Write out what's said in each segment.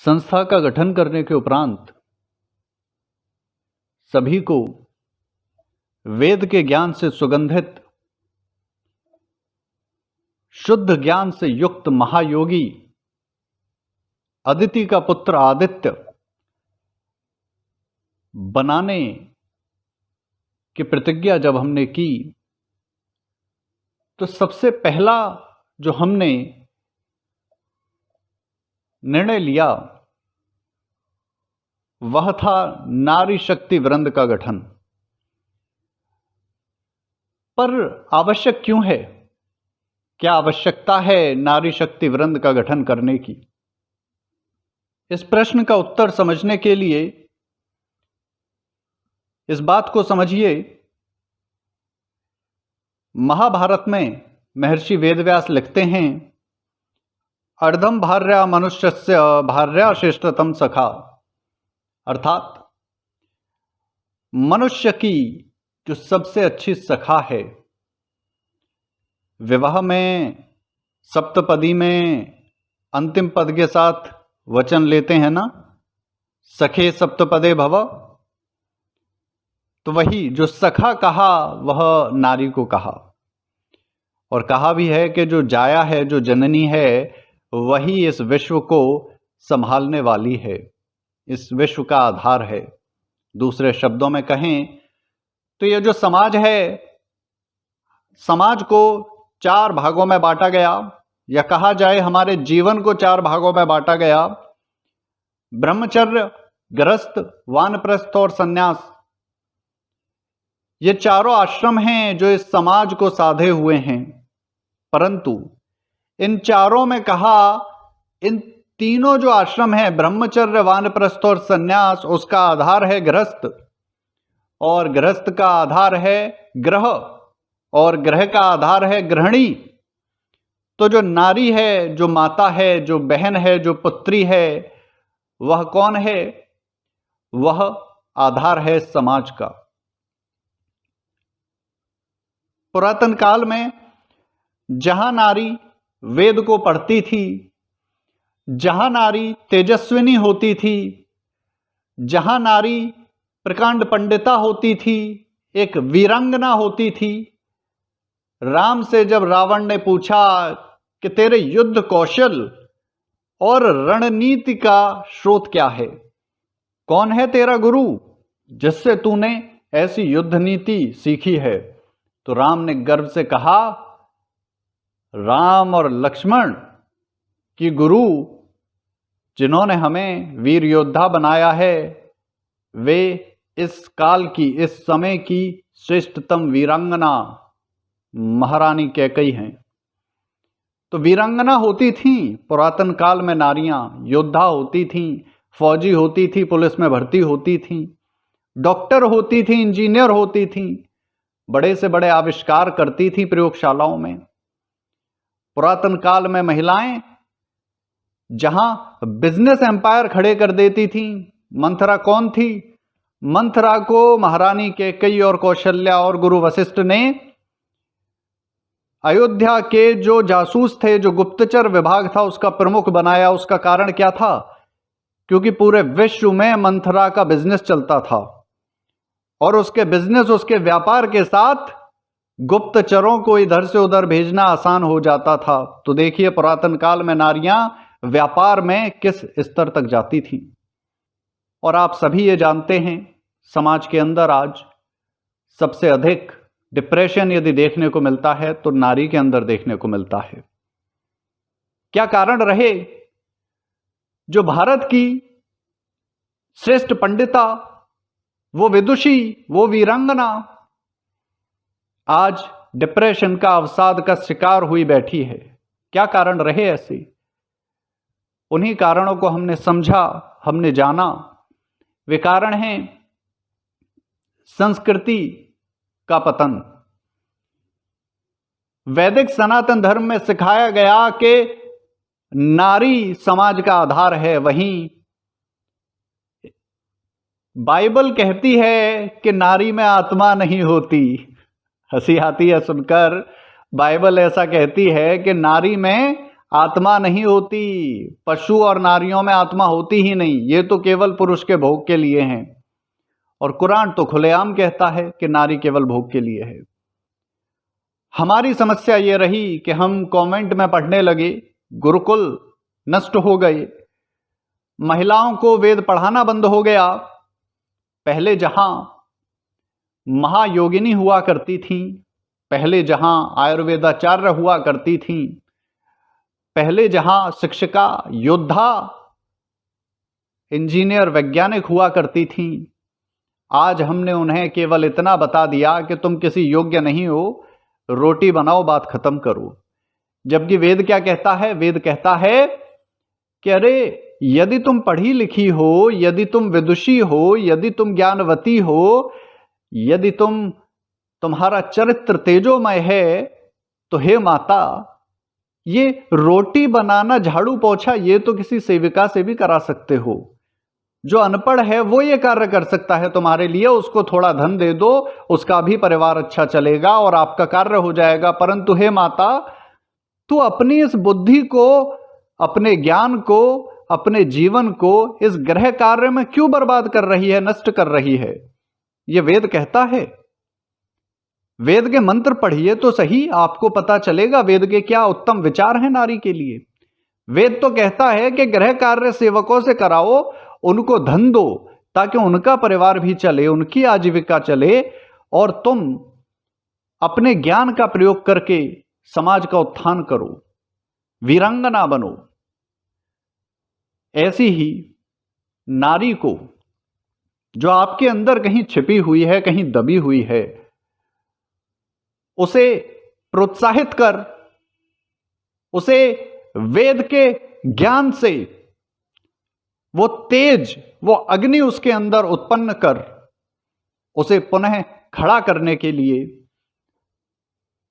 संस्था का गठन करने के उपरांत सभी को वेद के ज्ञान से सुगंधित शुद्ध ज्ञान से युक्त महायोगी अदिति का पुत्र आदित्य बनाने की प्रतिज्ञा जब हमने की तो सबसे पहला जो हमने निर्णय लिया वह था नारी शक्ति वृंद का गठन। पर आवश्यक क्यों है, क्या आवश्यकता है नारी शक्ति वृंद का गठन करने की? इस प्रश्न का उत्तर समझने के लिए इस बात को समझिए, महाभारत में महर्षि वेदव्यास लिखते हैं, अर्धम भार्या मनुष्यस्य भार्या श्रेष्ठतम सखा, अर्थात मनुष्य की जो सबसे अच्छी सखा है, विवाह में सप्तपदी में अंतिम पद के साथ वचन लेते हैं ना, सखे सप्तपदे भव, तो वही जो सखा कहा वह नारी को कहा। और कहा भी है कि जो जाया है, जो जननी है, वही इस विश्व को संभालने वाली है, इस विश्व का आधार है। दूसरे शब्दों में कहें तो ये जो समाज है, समाज को 4 भागों में बांटा गया, या कहा जाए हमारे जीवन को 4 भागों में बांटा गया। ब्रह्मचर्य, गृहस्थ, वानप्रस्थ और सन्यास, ये चारों आश्रम हैं जो इस समाज को साधे हुए हैं। परंतु इन चारों में कहा, इन तीनों जो आश्रम हैं, ब्रह्मचर्य, वानप्रस्थ और सन्यास, उसका आधार है गृहस्थ, और गृहस्थ का आधार है ग्रह, और ग्रह का आधार है गृहिणी। तो जो नारी है, जो माता है, जो बहन है, जो पुत्री है, वह कौन है? वह आधार है समाज का। पुरातन काल में जहां नारी वेद को पढ़ती थी, जहां नारी तेजस्विनी होती थी, जहां नारी प्रकांड पंडिता होती थी, एक वीरांगना होती थी। राम से जब रावण ने पूछा कि तेरे युद्ध कौशल और रणनीति का स्रोत क्या है, कौन है तेरा गुरु जिससे तूने ऐसी युद्ध नीति सीखी है, तो राम ने गर्व से कहा, राम और लक्ष्मण की गुरु जिन्होंने हमें वीर योद्धा बनाया है, वे इस काल की, इस समय की श्रेष्ठतम वीरांगना महारानी कैकेयी हैं। तो वीरांगना होती थी पुरातन काल में नारियां, योद्धा होती थी, फौजी होती थी, पुलिस में भर्ती होती थी, डॉक्टर होती थी, इंजीनियर होती थी, बड़े से बड़े आविष्कार करती थी प्रयोगशालाओं में। पुरातन काल में महिलाएं जहां बिजनेस एम्पायर खड़े कर देती थी। मंथरा कौन थी? मंथरा को महारानी कैकेयी और कौशल्या और गुरु वशिष्ठ ने अयोध्या के जो जासूस थे, जो गुप्तचर विभाग था, उसका प्रमुख बनाया। उसका कारण क्या था? क्योंकि पूरे विश्व में मंथरा का बिजनेस चलता था, और उसके बिजनेस, उसके व्यापार के साथ गुप्तचरों को इधर से उधर भेजना आसान हो जाता था। तो देखिए पुरातन काल में नारियां व्यापार में किस स्तर तक जाती थीं। और आप सभी ये जानते हैं, समाज के अंदर आज सबसे अधिक डिप्रेशन यदि देखने को मिलता है तो नारी के अंदर देखने को मिलता है। क्या कारण रहे? जो भारत की श्रेष्ठ पंडिता, वो विदुषी, वो वीरांगना आज डिप्रेशन का, अवसाद का शिकार हुई बैठी है। क्या कारण रहे ऐसे? उन्हीं कारणों को हमने समझा, हमने जाना। वे कारण हैं संस्कृति का पतन। वैदिक सनातन धर्म में सिखाया गया कि नारी समाज का आधार है, वहीं बाइबल कहती है कि नारी में आत्मा नहीं होती। हंसी आती है सुनकर। बाइबल ऐसा कहती है कि नारी में आत्मा नहीं होती। पशु और नारियों में आत्मा होती ही नहीं, ये तो केवल पुरुष के भोग के लिए हैं। और कुरान तो खुलेआम कहता है कि नारी केवल भोग के लिए है। हमारी समस्या ये रही कि हम कॉन्वेंट में पढ़ने लगे, गुरुकुल नष्ट हो गए, महिलाओं को वेद पढ़ाना बंद हो गया। पहले जहां महायोगिनी हुआ करती थीं, पहले जहां आयुर्वेदाचार्य हुआ करती थीं, पहले जहां शिक्षिका, योद्धा, इंजीनियर, वैज्ञानिक हुआ करती थीं, आज हमने उन्हें केवल इतना बता दिया कि तुम किसी योग्य नहीं हो, रोटी बनाओ, बात खत्म करो। जबकि वेद क्या कहता है? वेद कहता है कि अरे यदि तुम पढ़ी लिखी हो, यदि तुम विदुषी हो, यदि तुम ज्ञानवती हो, यदि तुम्हारा चरित्र तेजोमय है, तो हे माता, ये रोटी बनाना, झाड़ू पोछा, ये तो किसी सेविका से भी करा सकते हो। जो अनपढ़ है वो ये कार्य कर सकता है तुम्हारे लिए, उसको थोड़ा धन दे दो, उसका भी परिवार अच्छा चलेगा और आपका कार्य हो जाएगा। परंतु हे माता, तू अपनी इस बुद्धि को, अपने ज्ञान को, अपने जीवन को इस ग्रह कार्य में क्यों बर्बाद कर रही है, नष्ट कर रही है? ये वेद कहता है। वेद के मंत्र पढ़िए तो सही, आपको पता चलेगा वेद के क्या उत्तम विचार हैं नारी के लिए। वेद तो कहता है कि गृह कार्य सेवकों से कराओ, उनको धन दो, ताकि उनका परिवार भी चले, उनकी आजीविका चले, और तुम अपने ज्ञान का प्रयोग करके समाज का उत्थान करो, वीरांगना बनो। ऐसी ही नारी को, जो आपके अंदर कहीं छिपी हुई है, कहीं दबी हुई है, उसे प्रोत्साहित कर, उसे वेद के ज्ञान से वो तेज, वो अग्नि उसके अंदर उत्पन्न कर, उसे पुनः खड़ा करने के लिए,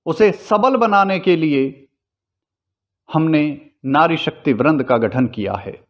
उसे सबल बनाने के लिए हमने नारी शक्ति वृंद का गठन किया है।